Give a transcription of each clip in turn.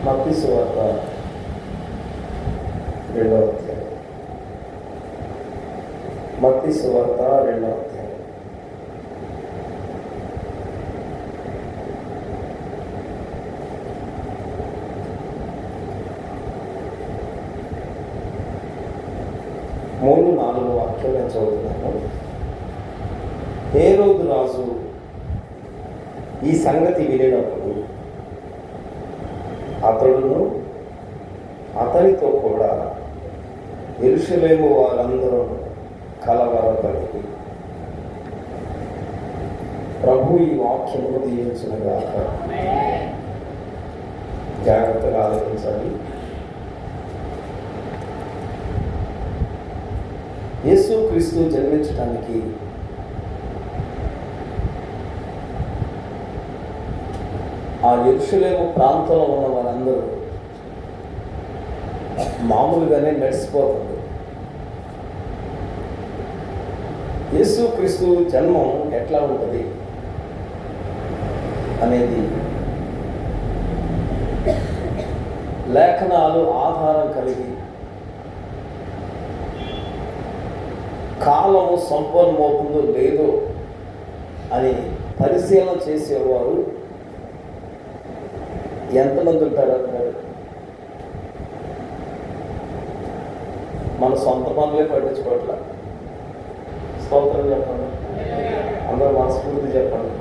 మత్తయి సువార్త 2వ అధ్యాయం. మత్తయి సువార్త 2వ అధ్యాయం. మూడు 4 వాక్యాలు నేను చదువుతున్నాను. హేరోదు రాజు ఈ సంగతి వినేటప్పుడు అతడును అతనితో కూడా యెరూషలేము వారందరూ కలవరపడి. ప్రభు ఈ వాక్యమును దీవించునుగాక. జాగ్రత్తగా ఆలోచించాలి. యేసుక్రీస్తు జన్మించడానికి ఆ యెరూషలేము ప్రాంతంలో ఉన్న వారందరూ మామూలుగానే నడిచిపోతుంది. యేసుక్రీస్తు జన్మం ఎట్లా ఉంటుంది అనేది లేఖనాలు ఆధారం కలిగి కాలము సంపన్నమవుతుందో లేదో అని పరిశీలన చేసేవారు ఎంతమంది ఉంటారు అంటారు? మన సొంత పనులే పట్టించుకోవట్ల. స్తోత్రం చెప్పండి. అందరూ మనస్ఫూర్తి చెప్పండి.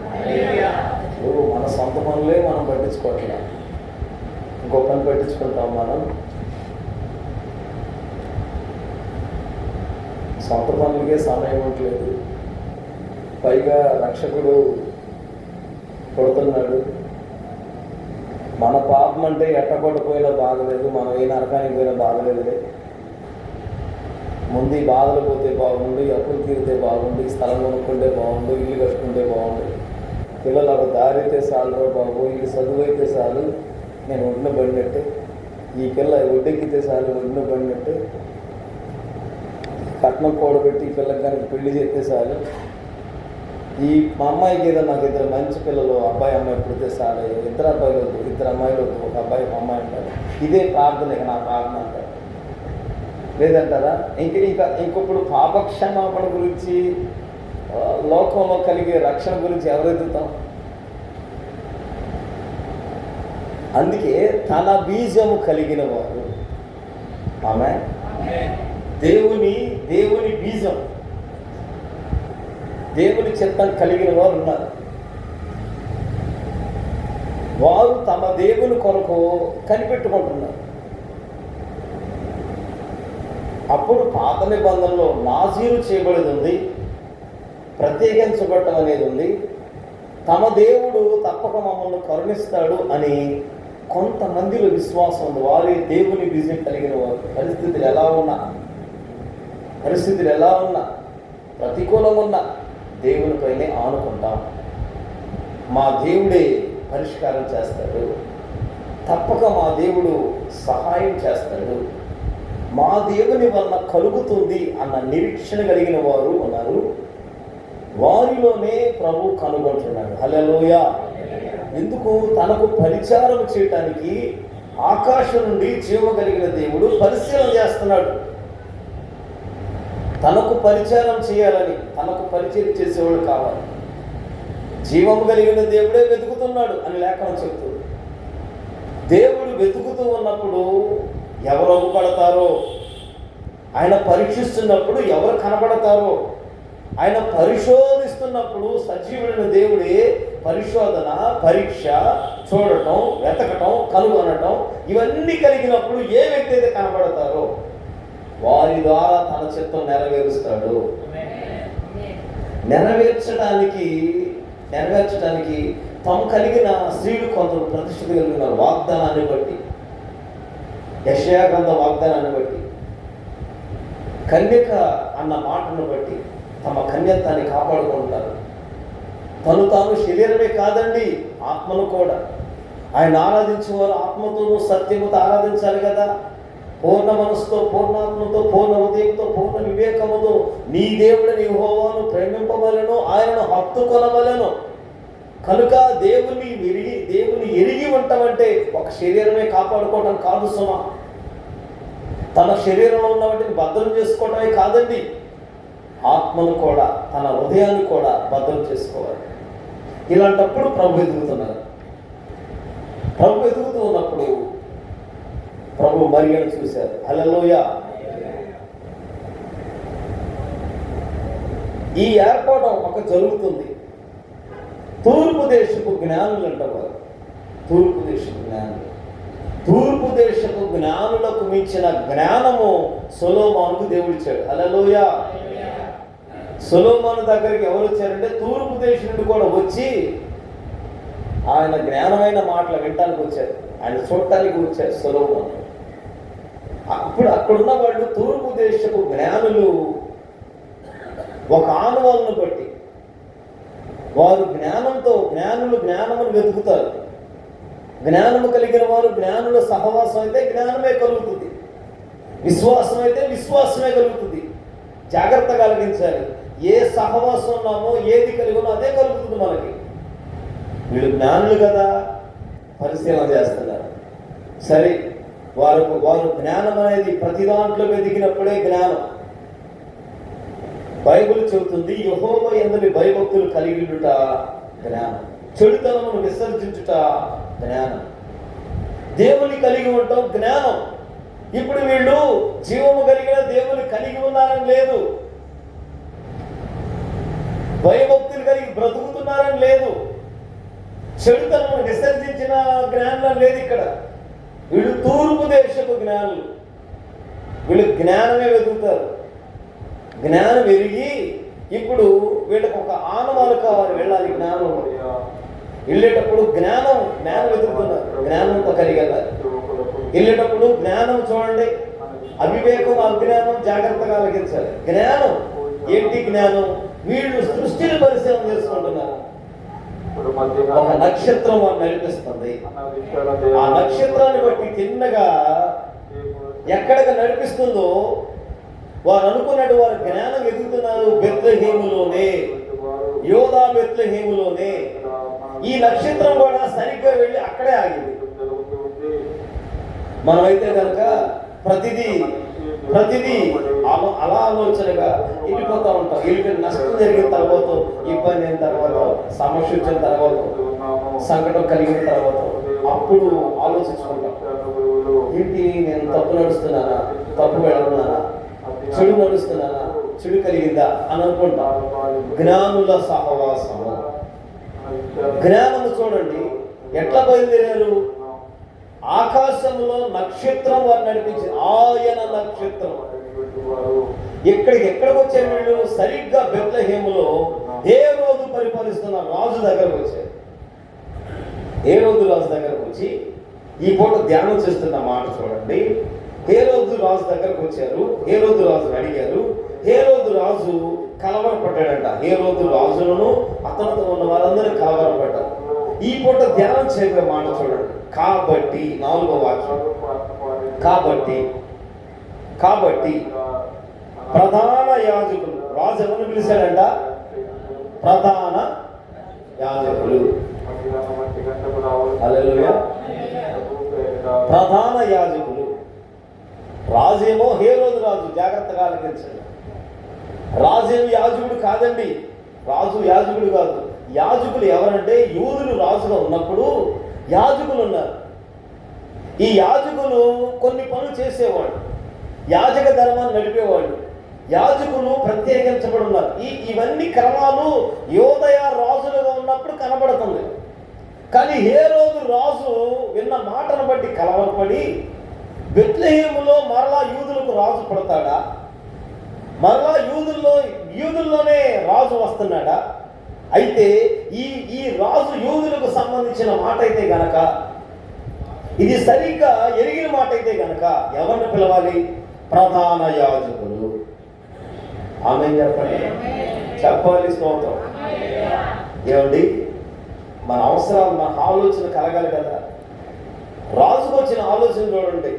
నువ్వు మన సొంత పనులే మనం పట్టించుకోవట్ల. ఇంకో పని పట్టించుకుంటాం. మనం సొంత పనులకే సమయం ఉండలేదు. పైగా రక్షకుడు కొడుతున్నాడు. మన పాపం అంటే ఎట్టకొట్టపోయినా బాగలేదు, మనం ఏ నరకానికి పోయినా బాగలేదులే. ముందు ఈ బాధలు పోతే బాగుండు, అప్పులు తీరితే బాగుండు, స్థలం కొనుక్కుంటే బాగుండు, ఇల్లు కట్టుకుంటే బాగుండు, పిల్లలు ఒక దారి అయితే చాలు బాబు, ఇల్లు చదువు అయితే చాలు, నేను ఒడ్డున పడినట్టే, ఈ పిల్ల ఒడ్డెక్కితే చాలు ఒడ్డున పడినట్టే, కట్నం కూడబెట్టి ఈ పిల్లకి కనుక పెళ్లి చేస్తే చాలు, ఈ మా అమ్మాయికి ఏదో నాకు 2 మంచి పిల్లలు అబ్బాయి అమ్మాయి పుడితే చాలు, 2 అబ్బాయిలు వద్దు, 2 అమ్మాయిలు వద్దు, ఒక అబ్బాయి ఒక అమ్మాయి అంటారు. ఇదే ప్రార్థన, ఇక నా ప్రార్థన అంటారు. లేదంటారా? ఇంకొప్పుడు పాపక్షమాపణ గురించి, లోకంలో కలిగే రక్షణ గురించి ఎవరెత్తుతాం? అందుకే తన బీజము కలిగిన వారు, ఆమె దేవుని బీజం, దేవుని చిత్తం కలిగిన వారు ఉన్నారు. వారు తమ దేవుని కొరకు కనిపెట్టుకుంటున్నారు. అప్పుడు పాత నిబంధనలో నాజీరు చేయబడేది ఉంది, ప్రత్యేకించబడటం అనేది ఉంది. తమ దేవుడు తప్పక మమ్మల్ని కరుణిస్తాడు అని కొంతమందిలో విశ్వాసం ఉంది. వారే దేవుని బీజం కలిగిన వారు. పరిస్థితులు ఎలా ఉన్నా ప్రతికూలంగా ఉన్నా దేవునిపైనే ఆనుకుంటాం. మా దేవుడే పరిష్కారం చేస్తాడు, తప్పక మా దేవుడు సహాయం చేస్తాడు, మా దేవుని వలన కలుగుతుంది అన్న నిరీక్షణ కలిగిన వారు ఉన్నారు. వారిలోనే ప్రభు కనుగొంటున్నాడు. హల్లెలూయా. ఎందుకు? తనకు పరిచారం చేయటానికి ఆకాశం నుండి జీవము కలిగిన దేవుడు పరిశీలన చేస్తున్నాడు. తనకు పరిచారం చేయాలని, తనకు పరిచయం చేసేవాడు కావాలి. జీవము కలిగిన దేవుడే వెతుకుతున్నాడు అని లేఖనం చెప్తుంది. దేవుడు వెతుకుతూ ఉన్నప్పుడు ఎవరు అగుపడతారో, ఆయన పరీక్షిస్తున్నప్పుడు ఎవరు కనబడతారో, ఆయన పరిశోధిస్తున్నప్పుడు సజీవుడైన దేవుడే పరిశోధన, పరీక్ష, చూడటం, వెతకటం, కనుగొనటం ఇవన్నీ కలిగినప్పుడు ఏ వ్యక్తి అయితే కనబడతారో వారి ద్వారా తన చిత్తం నెరవేరుస్తాడు. నెరవేర్చడానికి తాము కలిగిన స్త్రీలు కొందరు ప్రతిష్ఠిత కలిగిన వాగ్దానాన్ని బట్టి, యెషయా గ్రంథ వాగ్దానాన్ని బట్టి, కన్యక అన్న మాటను బట్టి తమ కన్యత్వాన్ని కాపాడుకుంటారు. తాను శరీరమే కాదండి, ఆత్మను కూడా. ఆయన ఆరాధించేవారు ఆత్మతోనూ సత్యముతో ఆరాధించాలి కదా. పూర్ణ మనసుతో, పూర్ణాత్మతో, పూర్ణ హృదయంతో, పూర్ణ వివేకముతో నీ దేవుడిని యెహోవాను ప్రేమింపవలెను, ఆయనను హత్తుకొనవలెను. కనుక దేవుని ఎరిగి ఉండటమంటే ఒక శరీరమే కాపాడుకోవడం కాదు సుమా. తన శరీరంలో ఉన్న వాటిని భద్రం చేసుకోవడమే కాదండి, ఆత్మను కూడా, తన హృదయాన్ని కూడా భద్రం చేసుకోవాలి. ఇలాంటప్పుడు ప్రభు ఎదుగుతున్నారు. ప్రభు ఎదుగుతూ ఉన్నప్పుడు ప్రభు మరియను చూశారు. హల్లెలూయా. ఈ ఏర్పాటు ఒక జరుగుతుంది. తూర్పు దేశపు జ్ఞానులు అంటారు. తూర్పు దేశపు జ్ఞానులు, తూర్పు దేశపు జ్ఞానులకు మించిన జ్ఞానము సొలొమోనుకు దేవుడు ఇచ్చాడు. హల్లెలూయా. సొలొమోను దగ్గరికి ఎవరు వచ్చారంటే తూర్పు దేశం నుండి కూడా వచ్చి ఆయన జ్ఞానమైన మాటలు వినటానికి వచ్చారు, ఆయన చూడటానికి వచ్చారు సొలొమోను. అప్పుడు అక్కడున్న వాళ్ళు తూర్పు దేశపు జ్ఞానులు ఒక ఆనవాళ్ళను బట్టి వారు జ్ఞానమును వెతుకుతారు. జ్ఞానము కలిగిన వారు జ్ఞానుల సహవాసం అయితే జ్ఞానమే కలుగుతుంది, విశ్వాసం అయితే విశ్వాసమే కలుగుతుంది. జాగ్రత్త కలిగించాలి. ఏ సహవాసం ఉన్నామో, ఏది కలిగి ఉన్నా అదే కలుగుతుంది మనకి. వీళ్ళు జ్ఞానులు కదా, పరిశీలన చేస్తున్నారు. సరే, వారు జ్ఞానం అనేది ప్రతి దాంట్లో వెతికినప్పుడే జ్ఞానం. బైబిల్ చెబుతుంది యెహోవా యందు భయభక్తులు కలిగియుట జ్ఞానం, చెడుతనమును విసర్జించుట జ్ఞానం. దేవుని కలిగి ఉండటం జ్ఞానం. ఇప్పుడు వీళ్ళు జీవము కలిగిన దేవుని కలిగి ఉన్నారని లేదు, భయభక్తులు కలిగి బ్రతుకుతున్నారని లేదు, చెడుతనమును విసర్జించిన జ్ఞానం లేదు. ఇక్కడ వీళ్ళు తూర్పు దేశపు జ్ఞానులు. వీళ్ళు జ్ఞానమే వెతుకుతారు. జ్ఞానం ఎరిగి ఇప్పుడు వీళ్ళకి ఒక ఆనవాలు కావాలి, వెళ్ళాలి జ్ఞానం. వెళ్ళేటప్పుడు జ్ఞానం వెతుకుతున్నారు, జ్ఞానంతో కలిగి వెళ్ళాలి. వెళ్ళేటప్పుడు జ్ఞానం చూడండి, అవివేకం అజ్ఞానం జాగ్రత్తగా ఆలోచించాలి. జ్ఞానం ఏంటి? జ్ఞానం వీళ్ళు సృష్టిని పరిశీలన చేసుకుంటున్నారు. ఒక నక్షత్రం వారు నడిపిస్తుంది. ఆ నక్షత్రాన్ని బట్టి చిన్నగా ఎక్కడికి నడిపిస్తుందో వారు అనుకున్నట్టు వారు జ్ఞానం ఎదుగుతున్నారు. బెత్లెహేములోనే, యోధా బెత్లెహేములోనే. ఈ నక్షత్రం కూడా సరిగ్గా వెళ్ళి అక్కడే ఆగింది. మనమైతే కనుక ప్రతిదీ అలా ఆలోచనగా వెళ్ళిపోతూ ఉంటాం. వెళ్ళిపోయిన నష్టం జరిగిన తర్వాత, ఇబ్బంది అయిన తర్వాత, సమస్య వచ్చిన తర్వాత, సంకటం కలిగిన తర్వాత అప్పుడు ఆలోచించుకుంటాం, ఏంటి నేను తప్పు నడుస్తున్నానా, తప్పు వెళుతున్నానా, చెడు నడుస్తున్నానా, చెడు కలిగిందా అని అనుకుంటాం. జ్ఞానుల సహవాసము. జ్ఞానము చూడండి ఎట్లా బయలుదేరారు. ఆకాశంలో నక్షత్రం వారు నడిపించింది. ఆయన నక్షత్రం ఎక్కడికి వచ్చారు వీళ్ళు? సరిగ్గా బెత్లెహేములో హేరోదు పరిపాలిస్తున్న రాజు దగ్గరకు వచ్చారు. హేరోదు రాజు దగ్గరకు వచ్చి ఈ పూట ధ్యానం చేస్తున్న మాట చూడండి. హేరోదు రాజు దగ్గరకు వచ్చారు. హేరోదు రాజుని అడిగారు. హేరోదు రాజు కలవరపడ్డాడంట. హేరోదు రాజులను అతనితో ఉన్న వారందరూ కలవరపడ్డారు. ఈ పూట ధ్యానం చేయే మాట చూడండి. కాబట్టి 4వ వాక్యం, కాబట్టి ప్రధాన యాజకులు, రాజు ఎవరిని పిలిచాడంట? ప్రధాన యాజకులు. హల్లెలూయా. ప్రధాన యాజకులు. రాజేమో హేరోదు రాజు, జాగ్రత్తగా ఆలకించండి. రాజేమో యాజకుడు కాదండి, రాజు యాజకుడు కాదు. యాజకులు ఎవరంటే యూదులు రాజుగా ఉన్నప్పుడు యాజకులు ఉన్నారు. ఈ యాజకులు కొన్ని పనులు చేసేవాళ్ళు, యాజక ధర్మాన్ని నడిపేవాళ్ళు. యాజకులు ప్రత్యేకించబడి ఉన్నారు. ఇవన్నీ క్రమాలు యోదయ రాజులుగా ఉన్నప్పుడు కనబడుతుంది. కానీ హేరోదు రాజు విన్న మాటను బట్టి కలవరపడి బెత్లెహేములో మరలా యూదులకు రాజు పుడతాడా, మరలా యూదుల్లోనే రాజు వస్తున్నాడా? అయితే ఈ రాజు యూదులకు సంబంధించిన మాట అయితే గనక, ఇది సరిగ్గా ఎరిగిన మాట అయితే గనక ఎవరిని పిలవాలి? ప్రధాన యాజకులు. ఆమేన్ చెప్పండి, చెప్పాలి. స్తోత్రం. ఏమండి, మన అవసరాలు, మన ఆలోచన కలగాలి కదా. రాజుకు వచ్చిన ఆలోచన చూడండి.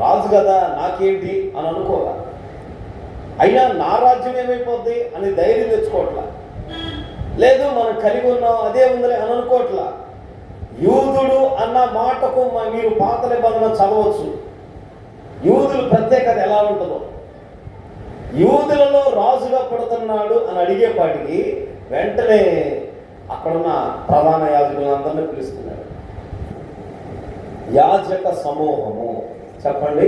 రాజు కదా నాకేంటి అని అనుకోవాలి. అయినా నా రాజ్యం ఏమైపోద్ది అని ధైర్యం తెచ్చుకోవట్లా. లేదు మనం కలిగి ఉన్నాం అదే ఉందని అని అనుకోవట్లా. యూదుడు అన్న మాటకు మీరు పాత నిబంధన చదవచ్చు. యూదుల ప్రత్యేకత ఎలా ఉంటుందో, యూదులలో రాజుగా పుడుతున్నాడు అని అడిగేపాటికి వెంటనే అక్కడున్న ప్రధాన యాజకులందరినీ పిలుస్తున్నాడు. యాజక సమూహము చెప్పండి.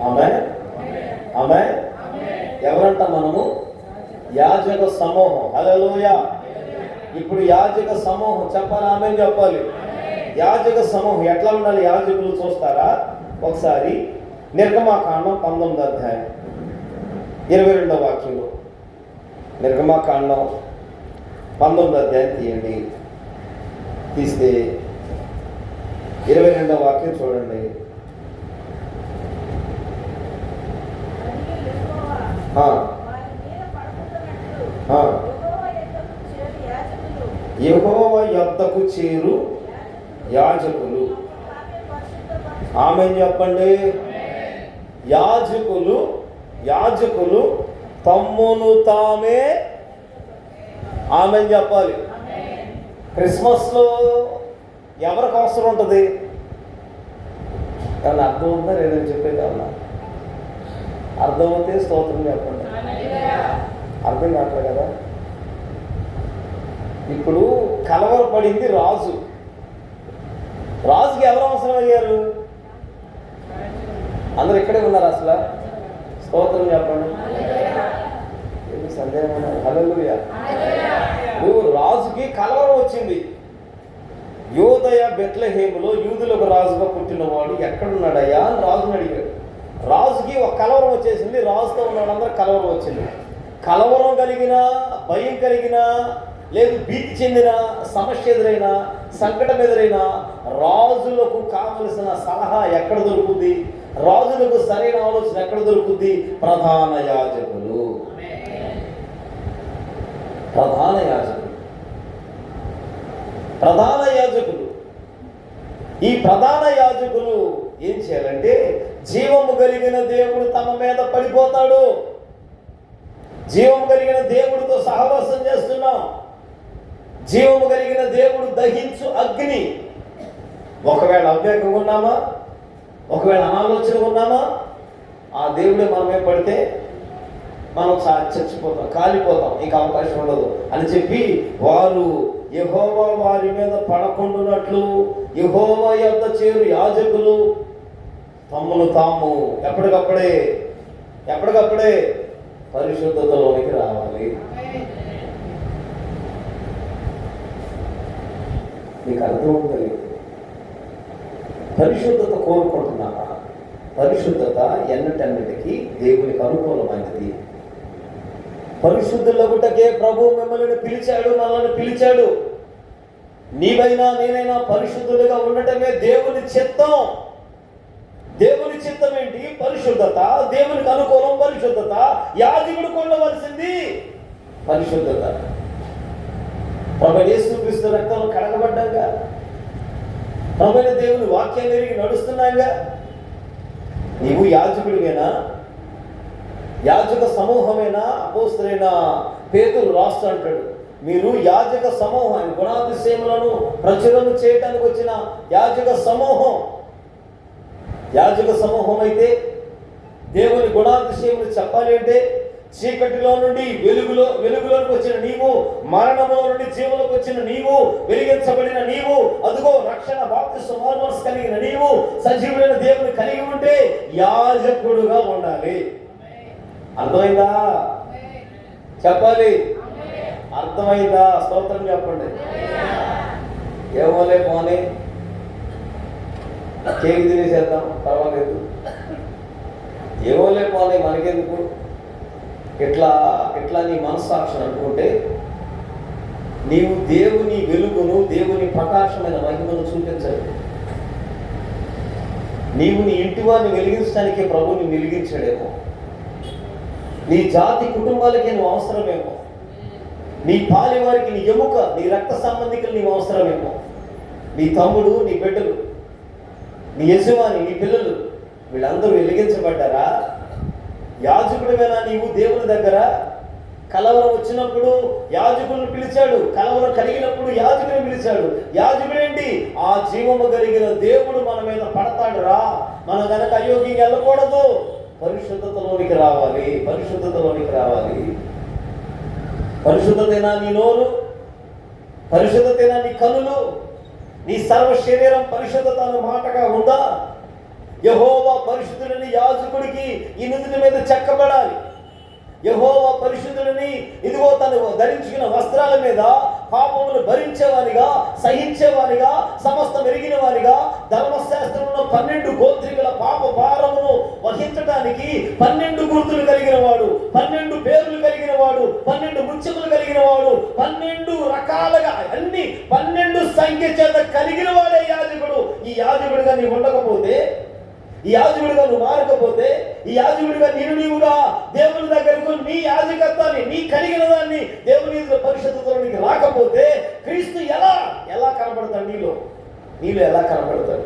ఆమేన్ ఆమేన్. ఎవరంట మనము? యాజక సమూహం. హల్లెలూయా. ఇప్పుడు యాజక సమూహం చెప్పాలి, ఆమేన్ చెప్పాలి. యాజక సమూహం ఎట్లా ఉండాలి? యాజకులు చూస్తారా ఒకసారి నిర్గమాకాండం 19వ అధ్యాయం 22వ వాక్యంలో. నిర్గమాకాండం 19వ అధ్యాయం తీయండి. తీస్తే 22వ వాక్యం చూడండి. యెహోవా యొద్దకు చేరు యాజకులు. ఆమేన్ చెప్పండి. యాజకులు తమ్మును తామే ఆమేన్ చెప్పాలి. క్రిస్మస్లో ఎవరికి అవసరం ఉంటుంది? ఏమన్నా అర్థం ఉందా లేదని చెప్పేది? ఏమన్నా అర్థమవుతే స్తోత్రం చెప్పండి. అర్థం కావట్లేదు కదా. ఇప్పుడు కలవరపడింది రాజుకి ఎవరు అవసరం అయ్యారు? అందరు ఇక్కడే ఉన్నారు. అసలు స్తోత్రం చెప్పండి. సందేహం ఉన్నారు. హల్లెలూయా. రాజుకి కలవరం వచ్చింది. యోదయ బెత్లెహేములో యూదులకు రాజుగా పుట్టినవాడు ఎక్కడున్నాడయ్యా అని రాజుని అడిగాడు. రాజుకి ఒక కలవరం వచ్చేసింది. రాజుతో ఉన్నాడందరూ కలవరం వచ్చింది. కలవరం కలిగిన, భయం కలిగిన, లేదు భీతి చెందిన, సమస్య ఎదురైనా, సంకటం ఎదురైనా రాజులకు కావలసిన సలహా ఎక్కడ దొరుకుతుంది? రాజులకు సరైన ఆలోచన ఎక్కడ దొరుకుతుంది? ప్రధాన యాజకులు. ఈ ప్రధాన యాజకులు ఏం చేయాలంటే, జీవము కలిగిన దేవుడు తమ మీద పడిపోతాడు. జీవము కలిగిన దేవుడితో సహవాసం చేస్తున్నాం. జీవము కలిగిన దేవుడు దహించు అగ్ని. ఒకవేళ అవివేకంగా ఉన్నామా, ఒకవేళ అనాలోచనగా ఉన్నామా, ఆ దేవుడే మనమే పడితే మనం చచ్చిపోతాం, కాలిపోతాం, ఇంకా అవకాశం ఉండదు అని చెప్పి వారు యెహోవా వారి మీద పడకుండునట్లు యెహోవా యొద్ద చేరు యాజకులు తమ్మును తాము ఎప్పటికప్పుడే పరిశుద్ధతలోనికి రావాలి. మీకు అర్థం ఉందని పరిశుద్ధత కోరుకుంటున్నారా? పరిశుద్ధత ఎన్నటన్నిటికీ దేవునికి అనుకూలమైనది. పరిశుద్ధులగుటకే ప్రభు మిమ్మల్ని పిలిచాడు, మనల్ని పిలిచాడు. నీవైనా నేనైనా పరిశుద్ధులుగా ఉండటమే దేవుని చిత్తం. దేవుని చిత్తం ఏంటి? పరిశుద్ధత. దేవునికి అనుకూలం పరిశుద్ధత. యాజకుడు ఉండవలసింది పరిశుద్ధత. ప్రభు యేసుక్రీస్తు రక్తంలో కడగబడ్డాగా, ప్రభువైన దేవుని వాక్యాన్ని ఎరిగి నడుస్తున్నాగా. నీవు యాజకుడివేనా? యాజక సమూహమేనా? అపోస్తలుడైన పేతురు రాస్తూ అంటాడు, మీరు యాజక సమూహం, ఆయన గుణాతిశయములను ప్రచురణ చేయడానికి వచ్చిన యాజక సమూహం అయితే దేవుని గుణాతిశయములు చెప్పాలి అంటే, చీకటిలో నుండి వెలుగులోకి వచ్చిన నీవు, మరణములో నుండి జీవులకు వచ్చిన నీవు, వెలిగించబడిన నీవు, అదుగో రక్షణ బాప్తిస్మ మార్మల్స్ కలిగిన నీవు సజీవుడైన దేవుని కలిగి ఉంటే యాజకుడుగా ఉండాలి. అర్థమైందా? చెప్పాలి. అర్థమైందా? స్తోత్రం చెప్పండి. ఏమోలే పోనీ, కేక్ తినేసేద్దాం, పర్వాలేదు, ఏమోలే పోనీ, మనకెందుకు, ఇట్లా నీ మనస్సాక్షిని అనుకుంటే నీవు దేవుని వెలుగును, దేవుని ప్రకాశమైన మహిమను చూపించాలి. నీవు నీ ఇంటి వారిని వెలిగించడానికి ప్రభువుని వెలిగించాడేమో, నీ జాతి కుటుంబాలకి నువ్వు అవసరమేమో, నీ పాలి వారికి, నీ ఎముక, నీ రక్త సంబంధికులు నీవు అవసరమేమో, నీ తమ్ముడు, నీ బిడ్డలు, నీ యజమాని, నీ పిల్లలు, వీళ్ళందరూ వెలిగించబడ్డారా? యాజకుడివేనా నీవు దేవుని దగ్గర? కలవరం వచ్చినప్పుడు యాజకులను పిలిచాడు, కలవరం కలిగినప్పుడు యాజకుని పిలిచాడు. యాజకుడేంటి? ఆ జీవము కలిగిన దేవుడు మన మీద పడతాడు రా, మనం కనుక అయోగ్యంగా వెళ్ళకూడదు, పరిశుద్ధతలోనికి రావాలి, పరిశుద్ధతలోనికి రావాలి. పరిశుద్ధతేనా నీ నోరు? పరిశుద్ధతేనా నీ కనులు? నీ సర్వ శరీరం పరిశుద్ధత అనే మాటగా ఉందా? యెహోవా పరిశుద్ధుడని యాజకుడికి ఈ నుదుటి మీద చెక్కబడాలి. యెహోవా పరిశుద్ధుడిని ఇదిగో తను ధరించుకున్న వస్త్రాల మీద పాపమును భరించేవానిగా, సహించేవానిగా, సమస్త మెరిగిన వానిగా, ధర్మశాస్త్రంలో 12 గోత్రికుల పాప భారమును వహించడానికి 12 గుర్తులు కలిగిన వాడు, 12 పేర్లు కలిగిన వాడు, 12 ముత్యములు కలిగిన వాడు, 12 రకాలుగా అన్ని 12 సంఖ్య చేత కలిగిన వాడే యాజకుడు. ఈ యాజకుడిగా నీవు ఉండకపోతే, ఈ యాజకుడిగా నువ్వు మారకపోతే, ఈ యాజకుడిగా నీవుగా దేవుని దగ్గరకు నీ యాజకత్వాన్ని, నీ కలిగిన దాన్ని దేవుని పరిశుద్ధతలోనికి రాకపోతే క్రీస్తు ఎలా కనబడతాడు? నీలో ఎలా కనబడతాడు?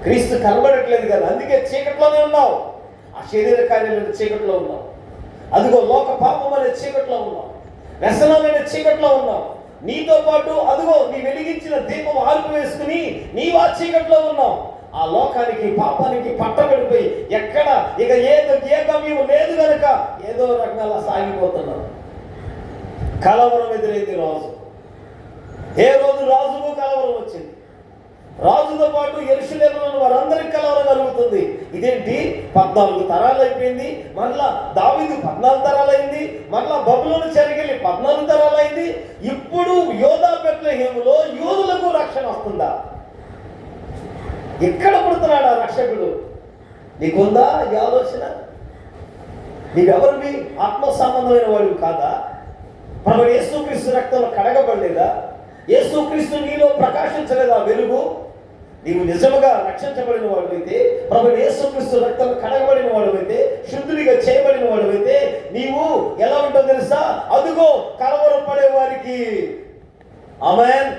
క్రీస్తు కనబడట్లేదు కదా, అందుకే చీకట్లోనే ఉన్నావు. ఆ శరీర కార్యాలైన చీకట్లో ఉన్నావు, అదిగో లోక పాపం అనే చీకట్లో ఉన్నావు, వ్యసనాలనే చీకట్లో ఉన్నావు. నీతో పాటు అదిగో నీ వెలిగించిన దీపం ఆర్పు వేసుకుని నీవా చీకట్లో ఉన్నావు. ఆ లోకానికి పాపానికి పట్టబడిపోయి ఎక్కడ ఇక ఏ గమ్యం లేదు కనుక ఏదో రకంగా సాగిపోతున్నాడు. కలవరం ఎదురైంది రాజు. ఏ రోజు రాజుకు కలవరం వచ్చింది. రాజుతో పాటు యెరూషలేములోని వారందరికీ కలవరం కలుగుతుంది. ఇదేంటి 14 తరాలు అయిపోయింది, మరలా దావీదు 14 తరాలైంది, మరలా బబులోను చెరగెళ్ళి 14 తరాలైంది. ఇప్పుడు యోధా బెత్లెహేములో యూదులకు రక్షణ వస్తుందా? ఎక్కడ పుడుతున్నాడు ఆ రక్షకుడు? నీకుందా ఈ ఆలోచన? నీవెవరివి? ఆత్మ సంబంధమైన వాడు కాదా? ప్రభువు యేసుక్రీస్తు రక్తంలో కడగబడలేదా? యేసుక్రీస్తు నీలో ప్రకాశించలేదా వెలుగు? నీవు నిజముగా రక్షించబడిన వాడు అయితే, ప్రభువు యేసుక్రీస్తు రక్తంలో కడగబడిన వాడు అయితే, శుద్ధుడిగా చేయబడిన వాడు అయితే నీవు ఎలా ఉంటుందో తెలుసా? అదుగో కలవరం పడే వారికి, ఆమేన్,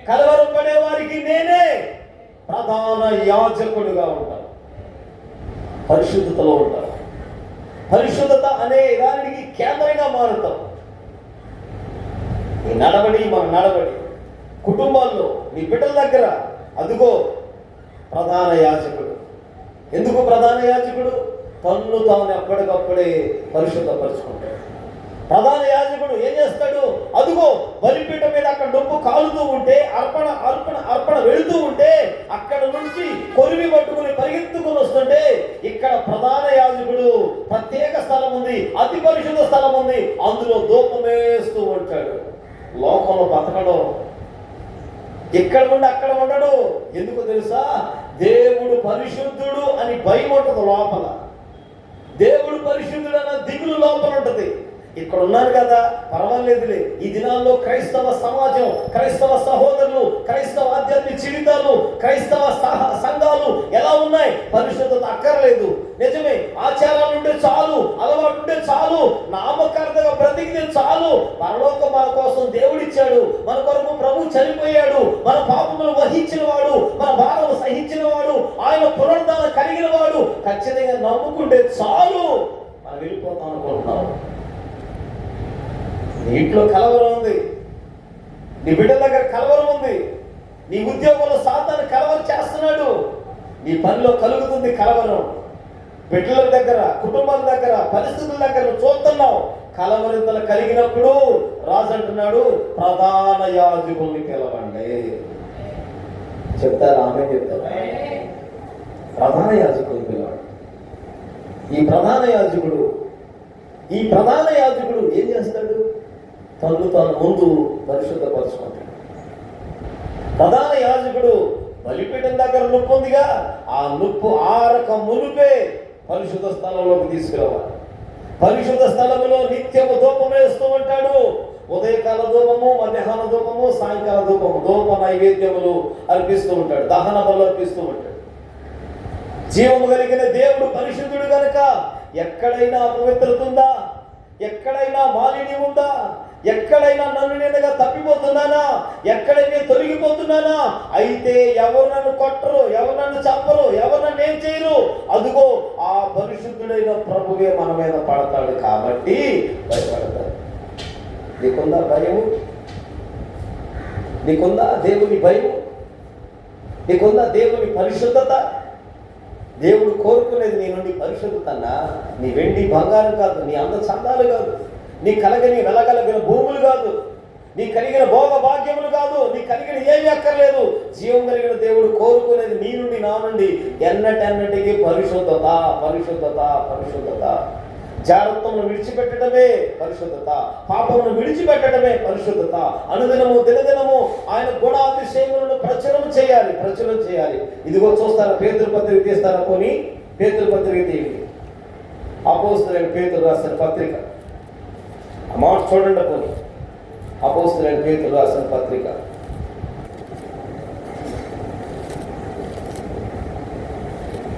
కలవరం పడే వారికి నేనే ప్రధాన యాజకుడుగా ఉంటాను. పరిశుద్ధతలో ఉంటాను. పరిశుద్ధత అనే దానికి కేంద్రంగా మారుతాం. ఈ నడవడి మన నడవడి కుటుంబాల్లో నీ బిడ్డల దగ్గర అదుగో ప్రధాన యాజకుడు. ఎందుకు ప్రధాన యాజకుడు? తన్ను తాను ఎప్పటికప్పుడే పరిశుద్ధపరుచుకుంటాడు. ప్రధాన యాజకుడు ఏం చేస్తాడు? అదుగో బలిపీఠం మీద అక్కడ డొప్పు కాలుతూ ఉంటే, అర్పణ వెళుతూ ఉంటే అక్కడ నుంచి కొరివి పట్టుకుని పరిగెత్తుకుని వస్తుంటే ఇక్కడ ప్రధాన యాజకుడు ప్రత్యేక స్థలం ఉంది, అతి పరిశుద్ధ స్థలం ఉంది, అందులో ధూపం వేస్తూ ఉంటాడు. లోకంలో బతకడం, ఇక్కడ ఉండి అక్కడ ఉండడు. ఎందుకు తెలుసా? దేవుడు పరిశుద్ధుడు అని భయం ఉంటుంది లోపల. దేవుడు పరిశుద్ధుడు అన్న దిగులు లోపల ఉంటుంది. ఇక్కడ ఉన్నాను కదా పర్వాలేదులే. ఈ దినాల్లో క్రైస్తవ సమాజం, క్రైస్తవ సహోదరులు, క్రైస్తవ ఆధ్యాత్మిక జీవితాలు, క్రైస్తవ సంఘాలు ఎలా ఉన్నాయి? పరిశుద్ధత అక్కర్లేదు. నిజమే, ఆచారాలు ఉంటే చాలు, అలవాటు ఉంటే చాలు, నామకార్థంగా బ్రతికితే చాలు. పరలోకం మన కోసం దేవుడిచ్చాడు, మన కొరకు ప్రభు చనిపోయాడు, మన పాపములు వహించిన వాడు, మన భారం సహించిన వాడు, ఆయన పునరుద్ధరణ కలిగిన వాడు. ఖచ్చితంగా నమ్ముకుంటే చాలు మనం వెళ్ళిపోతాం అనుకుంటున్నాం. నీ ఇంట్లో కలవరం ఉంది, నీ బిడ్డల దగ్గర కలవరం ఉంది, నీ ఉద్యోగంలో సాతాను కలవరం చేస్తున్నాడు, నీ పనిలో కలుగుతుంది కలవరం, బిడ్డల దగ్గర, కుటుంబాల దగ్గర, పరిస్థితుల దగ్గర చూస్తున్నావు. కలవరింతలు కలిగినప్పుడు రాజు అంటున్నాడు, ప్రధాన యాజకుల్ని పిలవండి. చెప్తారా? ఆమె చెప్తారా? ప్రధాన యాజకుల్ని పిలవండి. ఈ ప్రధాన యాజకుడు ఏం చేస్తాడు? తను ముందు పరిశుద్ధపరుచుకుంటాడు. ప్రధాన యాజకుడు బలిపీఠం దగ్గర నొప్పి ఉందిగా, ఆ నొప్పు ఆరక మునుపే పరిశుద్ధ స్థలంలోకి తీసుకురావాలి. పరిశుద్ధ స్థలంలో నిత్యము ధూపం వేస్తూ ఉంటాడు. ఉదయకాల ధూపము, మధ్యాహ్న ధూపము, సాయంకాల ధూపము, ధూప నైవేద్యములు అర్పిస్తూ ఉంటాడు, దహన బలు అర్పిస్తూ ఉంటాడు. జీవము కలిగిన దేవుడు పరిశుద్ధుడు కనుక ఎక్కడైనా అపవిత్రత ఉందా? ఎక్కడైనా మాలిన్యం ఉందా? ఎక్కడైనా నన్ను నేనుగా తప్పిపోతున్నానా, ఎక్కడైనా తొలగిపోతున్నానా, అయితే ఎవరు నన్ను కొట్టరు, ఎవరు నన్ను చంపరు, ఎవరు నన్ను ఏం చేయరు, అదుగో ఆ పరిశుద్ధుడైన ప్రభువే మన మీద పడతాడు కాబట్టి భయపడతాడు. నీకుందా భయము? నీకుందా దేవుని భయము? నీకుందా దేవుని పరిశుద్ధత? దేవుడు కోరుకునేది నీ నుండి పరిశుద్ధతన్నా, నీ వెండి బంగారం కాదు, నీ అంద చందాలు కాదు, నీ వెలగలిగిన భూములు కాదు, నీ కలిగిన భోగ భాగ్యములు కాదు, నీ కలిగిన ఏమీ అక్కర్లేదు. జీవం కలిగిన దేవుడు కోరుకునేది నీ నుండి నా నుండి ఎన్నటెన్నటికీ పరిశుద్ధత, పరిశుద్ధత, పరిశుద్ధత. జాగ్రత్తను విడిచిపెట్టడమే పరిశుద్ధత, పాపమును విడిచిపెట్టడమే పరిశుద్ధత. అనుదినము దినదినము ఆయన గుణాతిశయములను ప్రచురం చేయాలి. ఇదిగో చూస్తారా, పేతురు పత్రిక తీస్తారా? కొని పేతురు పత్రిక తీయండి. అపోస్తలుడైన పేతురు రాసిన పత్రిక ఆ మాట చూడండి. కొని అపోస్తలుడైన పేతురు రాసిన పత్రిక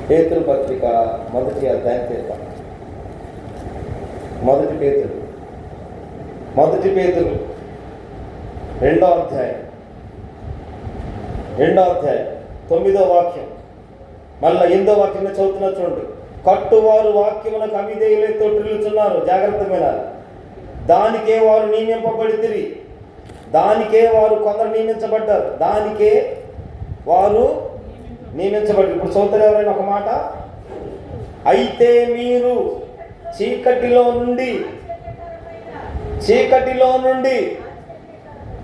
పేతురు పత్రిక మొదటి అధ్యాయం తీద్దాం. మొదటి పేతురు రెండో అధ్యాయం 9వ వాక్యం. మళ్ళా 8వ వాక్యం చదువుతున్నా చూడండి. కట్టువారు వాక్యములకు అవిధేయులై తొట్టిల్లుచున్నారు. జాగ్రత్త వినాలి. దానికే వారు నియమింపబడితిరి, దానికే వారు కొందరు నియమించబడ్డారు, దానికే వారు నియమించబడ్డారు. ఇప్పుడు చదువుతారు ఎవరైనా ఒక మాట. అయితే మీరు చీకటిలో నుండి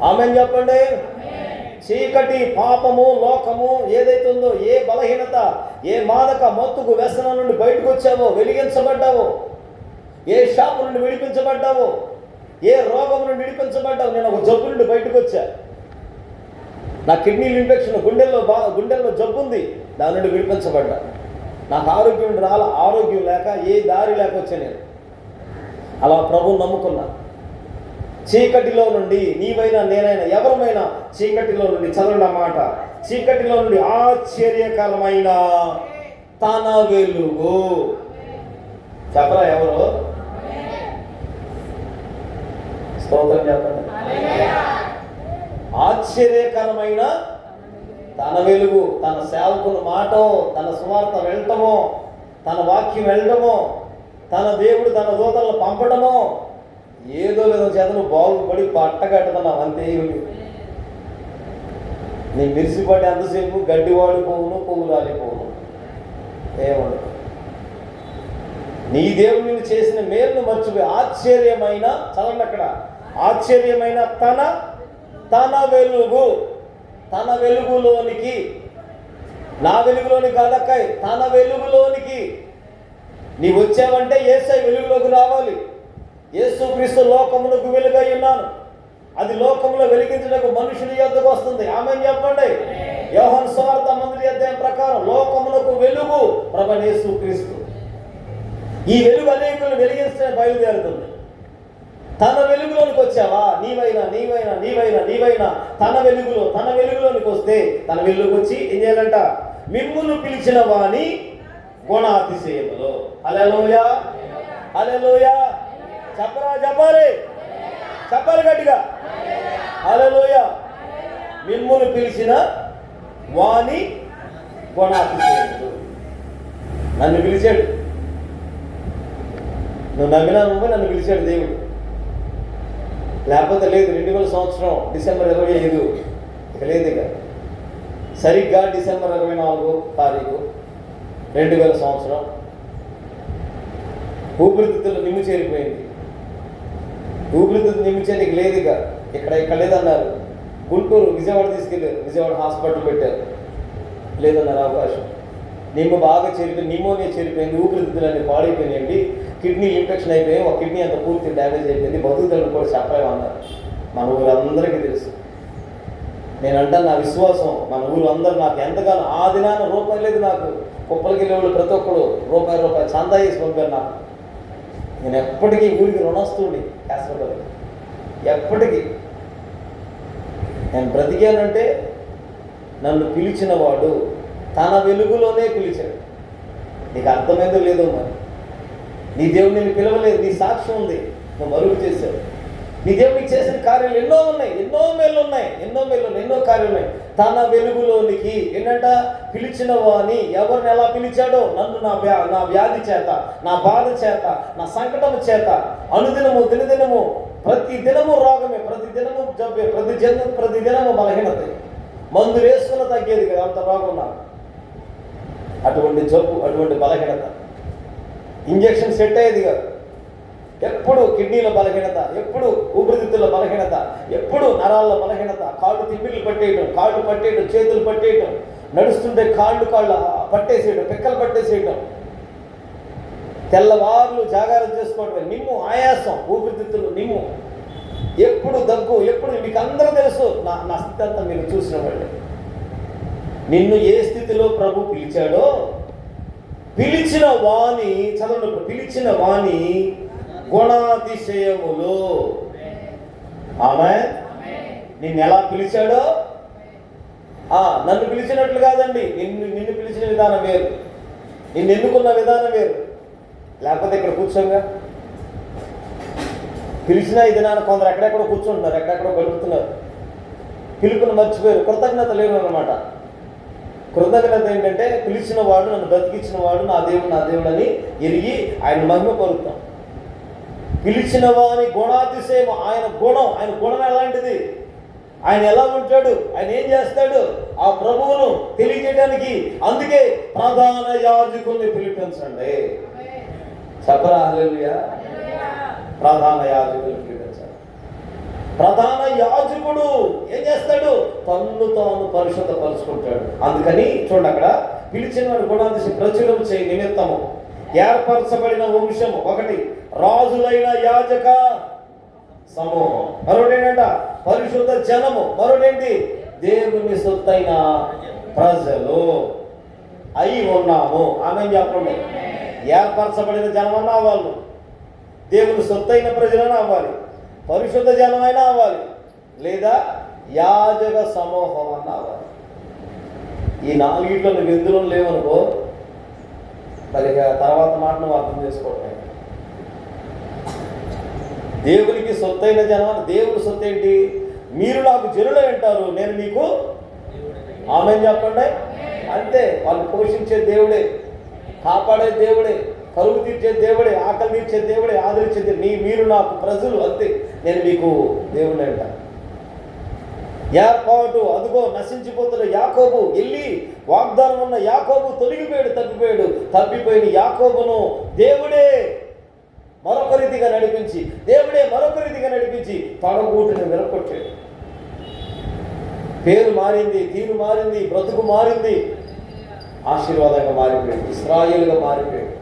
ఆమేన్ చెప్పండి. చీకటి, పాపము, లోకము ఏదైతే ఉందో, ఏ బలహీనత, ఏ మాదక మత్తుకు వ్యసనం నుండి బయటకు వచ్చావో, వెలిగించబడ్డావో, ఏ శాపం నుండి విడిపించబడ్డావో, ఏ రోగం నుండి విడిపించబడ్డావో. నేను ఒక జబ్బు నుండి బయటకు వచ్చా. నా కిడ్నీలు ఇన్ఫెక్షన్, గుండెల్లో జబ్బు ఉంది, దాని నుండి విడిపించబడ్డా. నాకు ఆరోగ్యం ఆరోగ్యం లేక ఏ దారి లేక వచ్చా నేను. అలా ప్రభువుని నమ్ముకున్నా. చీకటిలో నుండి నీవైనా నేనైనా ఎవరమైనా చీకటిలో నుండి, చదవండి అన్నమాట, చీకటిలో నుండి ఆశ్చర్యకరమైన తన వెలుగు. చెప్పరా ఎవరు? స్తోత్రం చెప్పండి. ఆశ్చర్యకరమైన తన వెలుగు. తన సేవకుని మాటో, తన సువార్త వెళ్ళటమో, తన వాక్యం వెళ్ళటమో, తన దేవుడు తన దూతలను పంపడమో, ఏదో విధంగా చేతను బాగుపడి పట్టగట్టుకున్నావు అంతే. నీ మిరిసిపడి అంతసేపు గడ్డి వాడిపోవును, పువ్వులు రాలిపోవును, ఏమండు. నీ దేవుడు నిన్ను చేసిన మేలును మర్చిపోయి ఆశ్చర్యమైన, చదవండి అక్కడ, ఆశ్చర్యమైన తన వెలుగు. తన వెలుగులోనికి, నా వెలుగులోనికి కాదక్కాయ్, తన వెలుగులోనికి నీవు వచ్చావంటే యేసయ్య వెలుగులోకి రావాలి. యేసుక్రీస్తు లోకమునకు వెలుగై ఉన్నాను, అది లోకంలో వెలిగించడానికి మనుషుల యొద్దకు వస్తుంది. ఆమేన్ చెప్పండి. యోహాను సువార్త 1వ అధ్యాయం ప్రకారం లోకమునకు వెలుగు ప్రభువైన యేసుక్రీస్తు. ఈ వెలుగు అనేకులను వెలిగించడానికి బయలుదేరుతుంది. తన వెలుగులోనికి వచ్చావా? నీవైనా తన వెలుగులోనికి వస్తే, తన వెలుగులోకి వచ్చి ఏం చేయాలంట? మిమ్మును పిలిచిన వాని గుణాతిశయములో. హల్లెలూయా, హల్లెలూయా. చెప్పాలి గట్టిగా. హల్లెలూయా. మిమ్మును పిలిచిన వాని గుణాతిశయములు. నన్ను పిలిచాడు. నువ్వు నమ్మినా నన్ను పిలిచాడు దేవుడు. లేకపోతే లేదు. 2000 సంవత్సరం డిసెంబర్ 25 ఇక లేదు. ఇక సరిగ్గా డిసెంబర్ 24వ తారీఖు 2000 సంవత్సరం ఊపిరితిత్తులు నిమ్ము చేరిపోయింది. ఊపిరితిత్తులు నిమ్ము చేరికి లేదు. ఇక ఇక్కడ లేదన్నారు. గుంటూరు, విజయవాడ తీసుకెళ్ళారు. విజయవాడ హాస్పిటల్ పెట్టారు. లేదన్నారు అవకాశం. నిమ్ము బాగా చేరిపోయింది, నిమోనియా చేరిపోయింది, ఊపిరితిత్తులన్నీ పాడైపోయినాయండి, కిడ్నీ ఇన్ఫెక్షన్ అయిపోయి, ఒక కిడ్నీ అంత పూర్తి డ్యామేజ్ అయిపోయింది, బతుకుతాడు కూడా చెప్పలేమన్నారు. మన ఊరందరికీ తెలుసు. నేనంటాను, నా విశ్వాసం, మన ఊరు అందరూ నాకు ఎంతగానో, ఆ దినాన రూపాయి లేదు నాకు, కుప్పలకి వెళ్ళేవాళ్ళు ప్రతి ఒక్కరు రూపాయి చందా చేసి పంపారు నాకు. నేను ఎప్పటికీ ఊరికి రుణస్తుడి హాస్పిటల్కి. ఎప్పటికీ నేను బ్రతికానంటే నన్ను పిలిచిన వాడు తన వెలుగులోనే పిలిచాడు. నీకు అర్థమైందో లేదో మరి. నీ దేవుడు నిన్ను పిలవలేదు, నీ సాక్ష్యం ఉంది, నువ్వు మరుగు చేశావు. నీ దేవునికి చేసిన కార్యాలు ఎన్నో ఉన్నాయి, ఎన్నో మేలు ఉన్నాయి, ఎన్నో కార్యాలు ఉన్నాయి. తన వెలుగులోనికి ఏంటంట పిలిచిన వాని ఎవరిని ఎలా పిలిచాడో, నన్ను నా వ్యాధి చేత, నా బాధ చేత, నా సంకటం చేత దినదినము ప్రతి దినము రోగమే, ప్రతి దినము జబ్బే, ప్రతి దినము బలహీనత. మందులు వేసుకున్న తగ్గేది కదా అంత రోగం నాకు. అటువంటి జబ్బు, అటువంటి బలహీనత, ఇంజక్షన్ సెట్ అయ్యేది కాదు. ఎప్పుడు కిడ్నీల బలహీనత, ఎప్పుడు ఊపిరితిత్తుల బలహీనత, ఎప్పుడు నరాల బలహీనత, కాళ్ళు తిమ్మిళ్ళు పట్టేయటం, చేతులు పట్టేయటం, నడుస్తుంటే కాళ్ళు పట్టేసేయటం, పిక్కలు పట్టేసేయటం, తెల్లవార్లు జాగారం చేసుకోవడమే, నిమ్ము, ఆయాసం, ఊపిరితిత్తులు నిమ్ము, ఎప్పుడు దగ్గు, ఎప్పుడు మీకు అందరూ తెలుసు. నా స్థితి అంతా మీరు చూసిన వాళ్ళు. నిన్ను ఏ స్థితిలో ప్రభు పిలిచాడో, పిలిచిన వాణి చదవండి, పిలిచిన వాణి గుణాతిశయములు. ఆమె నిన్ను ఎలా పిలిచాడో, నన్ను పిలిచినట్లు కాదండి, నిన్ను పిలిచిన విధానం వేరు, నిన్ను ఎన్నుకున్న విధానం వేరు. లేకపోతే ఇక్కడ కూర్చోంగా పిలిచిన ఈ దినాన్ని కొందరు ఎక్కడెక్కడో కూర్చుంటున్నారు, ఎక్కడెక్కడో గడుపుతున్నారు, పిలుపుని మర్చిపోయారు, కృతజ్ఞత లేరు అన్నమాట. కృతజ్ఞత ఏంటంటే పిలిచిన వాడు, నన్ను బ్రతికించిన వాడు నా దేవుడు అని ఎరిగి ఆయన మహిమ పలుకుతాం. పిలిచిన వాని గుణాతిశయం, ఆయన గుణం ఎలాంటిది, ఆయన ఎలా ఉంటాడు, ఆయన ఏం చేస్తాడు, ఆ ప్రభువును తెలియజేయడానికి అందుకే ప్రధాన యాజకుల్ని పిలిపించండి. చెప్పరా హల్లెలూయా. ప్రధాన యాజకుల్ని పిలిపించాలి. ప్రధాన యాజకుడు ఏం చేస్తాడు, తాను పరిశుద్ధపరుచుకుంటాడు. అందుకని చూడండి, అక్కడ పిలిచిన వాడి గుణాతిశయం ప్రచురం చేయి నిమిత్తము ఏర్పరచబడిన వంశము, ఒకటి రాజులైన యాజక సమూహం, మరొకటేంట పరిశుద్ధ జనము, మరొకటేంటి దేవుని సొత్తైన ప్రజలు అయి ఉన్నాము. ఆమె చెప్పండి. ఏర్పరచబడిన జనమన్నా అవ్వాలి, దేవుని సొత్తైన ప్రజలైనా అవ్వాలి, పరిశుద్ధ జనమైనా అవ్వాలి, లేదా యాజక సమూహం అన్న అవ్వాలి. ఈ నాలుగిట్లో నువ్వు ఎందులో లేవనుకో, మరి తర్వాత మాట నువ్వు అర్థం చేసుకోవటం. దేవునికి సొత్తైన జనం, దేవుని సొత్తు ఏంటి, మీరు నాకు జనులై అంటారు, నేను మీకు ఆమె చెప్పండి. అంతే, వాళ్ళు పోషించే దేవుడే, కాపాడే దేవుడే, కరువు తీర్చే దేవుడే, ఆకలి తీర్చే దేవుడే, ఆదరించే దేవుడే. మీరు నాకు ప్రజలు, అంతే, నేను మీకు దేవుడే అంట. ఏర్పాటు, అదుగో నశించిపోతున్న యాకోబు వెళ్ళి, వాగ్దానం ఉన్న యాకోబు తప్పిపోయిన యాకోబును దేవుడే మరొక రీతిగా నడిపించి తొడగూటిని విరగొట్టాడు. పేరు మారింది, తీరు మారింది, బ్రతుకు మారింది, ఆశీర్వాదంగా మారిపోయాడు, ఇశ్రాయేలుగా మారిపోయాడు.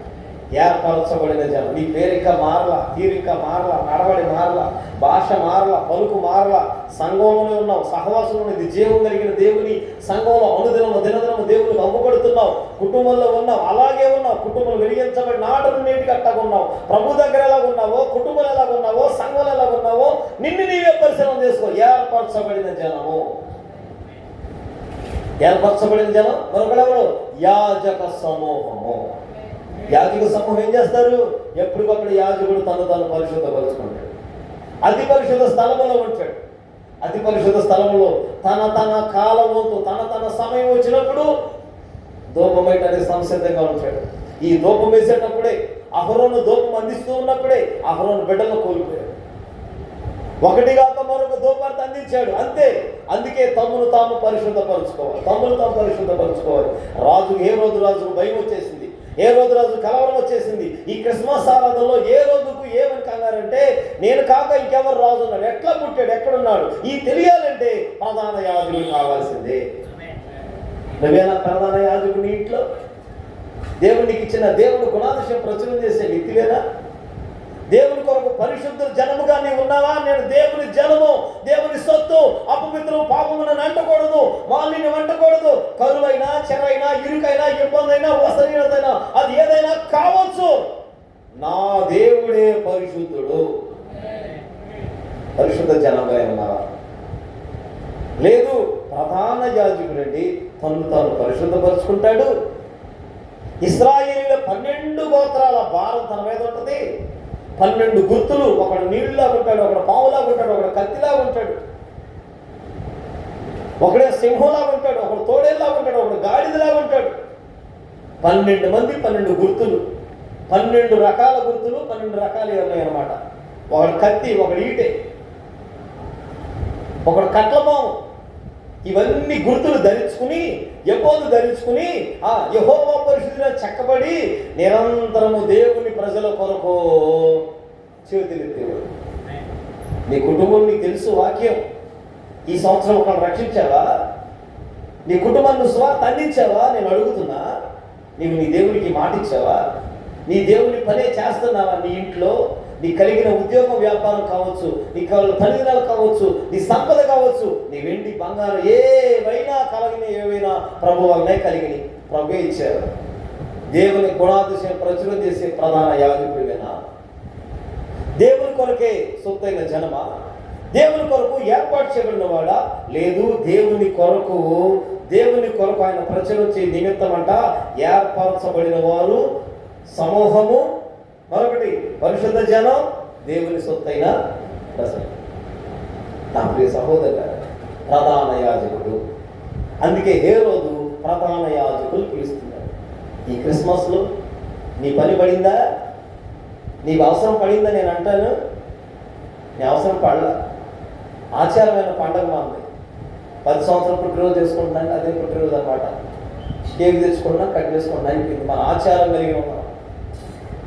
ఏర్పరచబడిన జనం. నీ పేరు ఇంకా మారలా, తీరు ఇంకా మారలా, నడవడి మారలా, భాష మారలా, పలుకు మారలా, సంఘంలోనే ఉన్నావు, సహవాసంలో ఇది జీవం కలిగిన దేవుని సంఘంలో దినదినము దేవునికి అమ్ముపడుతున్నావు, కుటుంబంలో ఉన్నావు, అలాగే ఉన్నావు. కుటుంబం వెలిగించబడి నాటను నేటికి అట్టగా ఉన్నావు. ప్రభు దగ్గర ఎలాగున్నావో, కుటుంబం ఎలాగున్నావో, సంఘం ఎలాగున్నావో నిన్ను నీవే పరిశీలన చేసుకో. ఏర్పరచబడిన జనము, ఏర్పరచబడిన జనం. మరొకడెవరు, యాజక సమూహము. యాజక సమూహం ఏం చేస్తారు, ఎప్పటికప్పుడు యాజకుడు తను పరిశుద్ధపరుచుకుంటాడు. అతి పరిశుద్ధ స్థలములో ఉంటాడు. అతి పరిశుద్ధ స్థలంలో తన కాలం వంతు, తన సమయం వచ్చినప్పుడు ధూపం వేయడానికి సంసిద్ధంగా ఉంటాడు. ఈ ధూపం వేసేటప్పుడే, అహరోను ధూపం అందిస్తూ ఉన్నప్పుడే అహరోను బిడ్డలను కోల్పోయాడు. ఒకటి కాక మరొక ధూపాన్ని అందించాడు, అంతే. అందుకే తమ్మును తాము పరిశుద్ధపరుచుకోవాలి. రాజుకు రాజుకు భయం వచ్చేసింది, ఏ రోజు కలవరం వచ్చేసింది. ఈ క్రిస్మస్ ఆరాధనలో ఏ రోజుకు ఏమని కన్నారంటే, నేను కాక ఇంకెవరు రాజు ఉన్నాడు, ఎట్లా పుట్టాడు, ఎక్కడున్నాడు, ఈ తెలియాలంటే ప్రధాన యాజకుడు కావాల్సిందే. నువ్వేనా ప్రధాన యాజకుని ఇంట్లో దేవునికి ఇచ్చిన దేవుడు గుణాతిశయం ప్రచురం చేసే వ్యక్తివేనా? దేవుని కొరకు పరిశుద్ధ జనముగా నీవు ఉన్నావా? నేను దేవుని జనము, దేవుని సొత్తు, అపవిత్రం, పాపమును అంటకూడదు, వాళ్ళని వంటకూడదు. కరువైనా, చెరైనా, ఇరుకైనా, ఇబ్బందైనా, వసనీయతైనా, అది ఏదైనా కావచ్చు, నా దేవుడే పరిశుద్ధుడు. పరిశుద్ధ జనంగా ఉన్నావా? లేదు, ప్రధాన యాజకుడండి తాను పరిశుద్ధపరుచుకుంటాడు. ఇశ్రాయేలీయుల 12 గోత్రాల భారం తన మీద ఉంటుంది. 12 గుర్తులు. ఒకడు నీళ్ళలాగా ఉంటాడు, ఒకడు పావులాగా ఉంటాడు, ఒకడు కత్తిలాగా ఉంటాడు, ఒకడే సింహంలాగా ఉంటాడు, ఒకడు తోడేలాగా ఉంటాడు, ఒకడు గాడిదలాగా ఉంటాడు. 12 మంది 12 గుర్తులు, 12 రకాల గుర్తులు, 12 రకాలు ఉన్నాయన్నమాట. ఒకడు కత్తి, ఒకడు ఈటె, ఒకడు కట్లపాము. ఇవన్నీ గుర్తులు ధరించుకుని, ఎపోదు ధరించుకుని, యెహోవా పరిశుద్ధిలో చెక్కబడి నిరంతరము దేవుని ప్రజల కొరకు చేతులెత్తేవాడు. నీ కుటుంబం నీకు తెలుసు వాక్యం. ఈ సంవత్సరం ఒకళ్ళు రక్షించావా? నీ కుటుంబాన్ని సువార్త అందించావా? నేను అడుగుతున్నా. నీవు నీ దేవునికి మాట ఇచ్చావా? నీ దేవుని పనే చేస్తున్నావా? నీ ఇంట్లో నీ కలిగిన ఉద్యోగం, వ్యాపారం కావచ్చు, నీ తల్లిదండ్రులు కావచ్చు, నీ సంపద కావచ్చు, నీ వెండి బంగారం ఏవైనా ఏవైనా ప్రభు వల్లనే కలిగిన ప్రభు ఇచ్చారు. దేవుని గుణాతిశయం ప్రచురం చేసే ప్రధాన యాజకుడివేనా? దేవుని కొరకే సొత్తైన జనమా? దేవుని కొరకు ఏర్పాటు చేయబడిన వాడా? లేదు, దేవుని కొరకు ఆయన ప్రచురం చే నిమిత్తం అంట ఏర్పరచబడిన వారు, సమూహము, మరొకటి పరిశుద్ధ జనం, దేవుని సొత్తైన ప్రజలు. నా ప్రియ సహోదరుల, ప్రధాన యాజకుడు. అందుకే హేరోదు ప్రధాన యాజకులు పిలుస్తున్నారు. ఈ క్రిస్మస్లో నీ పని పడిందా? నీకు అవసరం పడిందా? నేను అంటాను, నీ అవసరం పడలా. ఆచారమైన పండుగ మంది 10 సంవత్సరాలు పుట్టినరోజు చేసుకుంటున్నాను, అదే పుట్టినరోజు అనమాట. కేక్ తెచ్చుకుంటున్నా, కట్ చేసుకుంటున్నా, అయిపోయింది. మన ఆచారం కలిగి ఉన్నాం.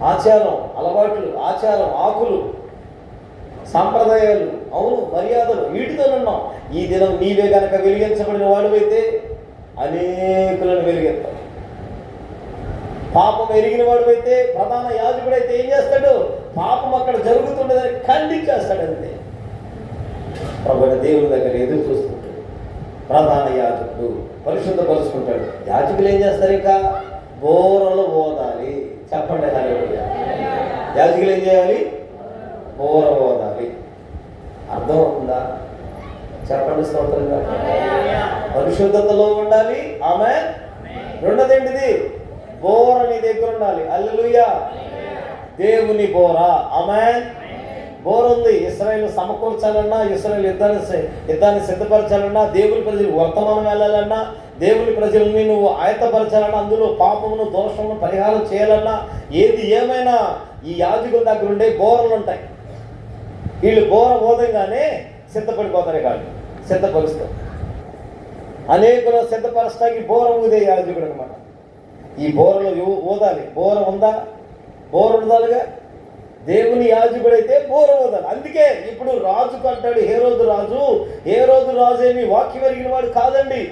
ఆచారం, అలవాట్లు, ఆచారం, ఆకులు, సాంప్రదాయాలు, అవును, మర్యాదలు, వీటితో ఉన్నాం. ఈ దినం నీవే గనక వెలిగించబడిన వాడువైతే అనేకులను వెలిగిస్తావు. పాపం ఎరిగిన వాడువైతే, ప్రధాన యాజకుడైతే ఏం చేస్తాడు? పాపం అక్కడ జరుగుతుండదని ఖండించేస్తాడంతే. ప్రభుత్వ దేవుని దగ్గర ఎదురు చూస్తుంటాడు. ప్రధాన యాజకుడు పరిశుద్ధపరుచుకుంటాడు. యాజకులు ఏం చేస్తారు? ఇంకా బోరలు ఓదాలి. చెప్పండి హల్లెలూయా. యాజకులు ఏం చేయాలి? బోర ఓదాలి. అర్థం అవుతుందా? చెప్పండి స్తోత్రంగా. పరిశుద్ధతలో ఉండాలి. ఆమేన్. రెండోది ఏంటిది? బోర నీ దగ్గర ఉండాలి. హల్లెలూయా. దేవుని బోర. ఆమేన్. బోర ఉంది. ఇశ్రాయేలు సమకూర్చాలన్నా, ఇశ్రాయేలు యుద్ధాన్ని సిద్ధపరచాలన్నా, దేవుని ప్రజలు వర్తమానం వెళ్ళాలన్నా, దేవుని ప్రజల్ని నువ్వు ఆయత్తపరచాలన్నా, అందులో పాపమును, దోషమును పరిహారం చేయాలన్నా, ఏది ఏమైనా ఈ యాజకుల దగ్గర ఉండే బోరలు ఉంటాయి. వీళ్ళు బోర ఓదంగానే సిద్ధపడిపోతారు. కాదు, సిద్ధపరుస్తారు. అనేకులు సిద్ధపరచడానికి బోర ఊదే యాజకుడు అనమాట. ఈ బోరలు ఊదాలి. బోర ఉందా? బోర ఉండాలిగా. దేవుని యాజకుడైతే బోర ఊదాలి. అందుకే ఇప్పుడు రాజుకు అంటాడు హేరోదు రాజు. హేరోదు రాజు ఏమి వాక్యం ఎరిగిన వాడు కాదండి.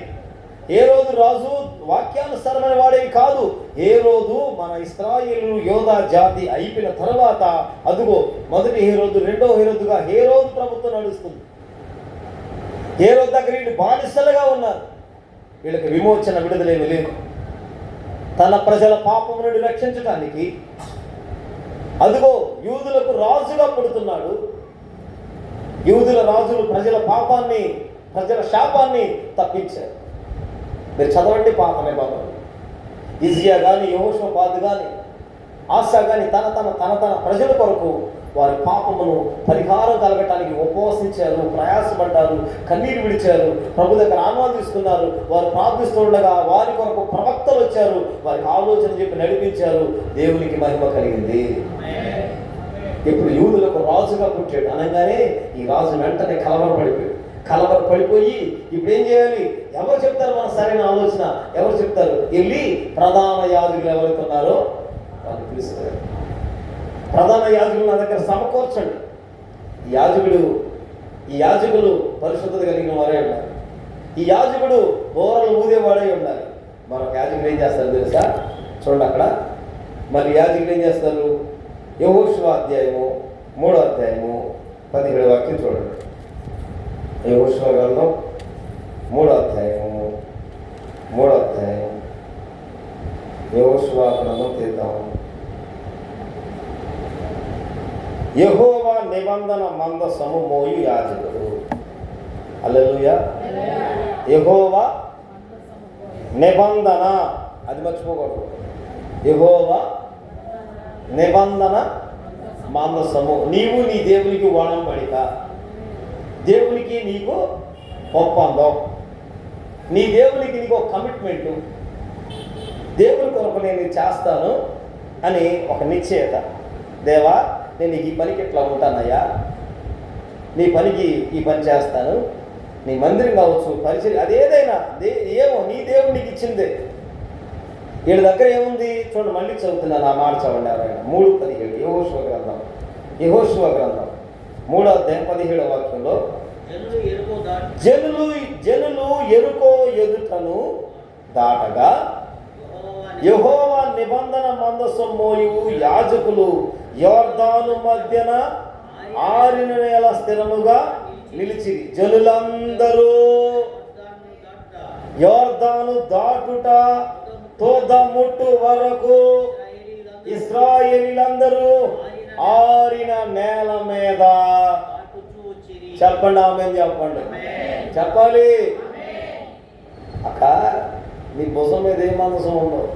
హేరోదు రాజు వాక్యానుసారమైన వాడేమి కాదు. హేరోదు మన ఇశ్రాయేలు యోధా జాతి అయిపోయిన తర్వాత అదుగో మొదటి హేరోదు, రెండో హేరోదుగా హేరోదు ప్రభుత్వం నడుస్తుంది. హేరోదు దగ్గర వీళ్ళు బానిసలుగా ఉన్నారు. వీళ్ళకి విమోచన, విడుదలేమి లేదు. తన ప్రజల పాపం నుండి రక్షించడానికి అదుగో యూదులకు రాజుగా పుడుతున్నాడు. యూదుల రాజులు ప్రజల పాపాన్ని, ప్రజల శాపాన్ని తప్పించారు. మీరు చదవండి పాత నిబంధనలు. ఇజ్జియా కానీ, యెహోషాపాతు కానీ, ఆసా కానీ తన ప్రజల కొరకు వారి పాపమును పరిహారం కలగటానికి ఉపవసించారు, ప్రయాసపడ్డారు, కన్నీరు విడిచారు, ప్రభు దగ్గర ఆనందిస్తున్నారు. వారు ప్రార్థిస్తుండగా వారి కొరకు ప్రవక్తలు వచ్చారు, వారికి ఆలోచన చెప్పి నడిపించారు. దేవునికి మహిమ కలిగింది. ఇప్పుడు యూదులకు రాజుగా పుట్టాడు అనగానే ఈ రాజు వెంటనే కలవరపడిపోయి ఇప్పుడు ఏం చేయాలి? ఎవరు చెప్తారు మన సరైన ఆలోచన? ఎవరు చెప్తారు? వెళ్ళి ప్రధాన యాజకులు ఎవరైతే ఉన్నారో వాళ్ళు పిలుస్తారు. ప్రధాన యాజకులు నా దగ్గర సమకూర్చండి. ఈ యాజకులు పరిశుద్ధత కలిగిన వారే ఉండాలి. ఈ యాజకుడు బోరలు ఊదేవాడే ఉండాలి. మరొక యాజకులు ఏం చేస్తారు తెలుసా? చూడండి అక్కడ. మరి యాజకులు ఏం చేస్తారు? యెహోషువ అధ్యాయము 3వ అధ్యాయము 17వ వాక్యం చూడండి. యెహోషువ గ్రంథం 3వ అధ్యాయము యెహోషువ గ్రంథం తీద్దాం. యెహోవా నిబంధన మందసము మోయు యాజకుడు. హల్లెలూయా. యెహోవా నిబంధన, అది మర్చిపోకూడదు. యెహోవా నిబంధన మందసము. నీవు నీ దేవునికి ఒడంబడిక, దేవునికి నీకు ఒప్పందం, నీ దేవునికి నీకు ఒక కమిట్మెంటు. దేవుని కొరకు నేను ఇది చేస్తాను అని ఒక నిశ్చయత. దేవా, నేను ఈ పనికి ఇట్లా ఉంటానయ్యా, నీ పనికి ఈ పని చేస్తాను. నీ మందిరం కావచ్చు, పరిచయం, అదేదైనా ఏమో నీ దేవుడు నీకు ఇచ్చిందే. వీళ్ళ దగ్గర ఏముంది చూడండి, మళ్ళీ చదువుతున్నాను ఆ మాట చదవండి. ఎవరైనా 3:17 యెహోషువ గ్రంథం 3:17 వాక్యంలో, జనులు ఎరుకో ఎదుటను దాటగా యెహోవా నిబంధన మందసం మోయువు యాజకులు యోర్దాను మధ్యన ఆరిన నేల స్థిరముగా నిలిచిరి. జనులందరూ యోర్దాను దాటుట తోదముట్టు వరకు ఇశ్రాయేలీలందరూ ఆరిన నేల మీద. చెప్పండి, ఆమేన్ చెప్పండి, చెప్పాలి. అక్క, నీ భుజం మీద ఏ మందసం ఉండవు.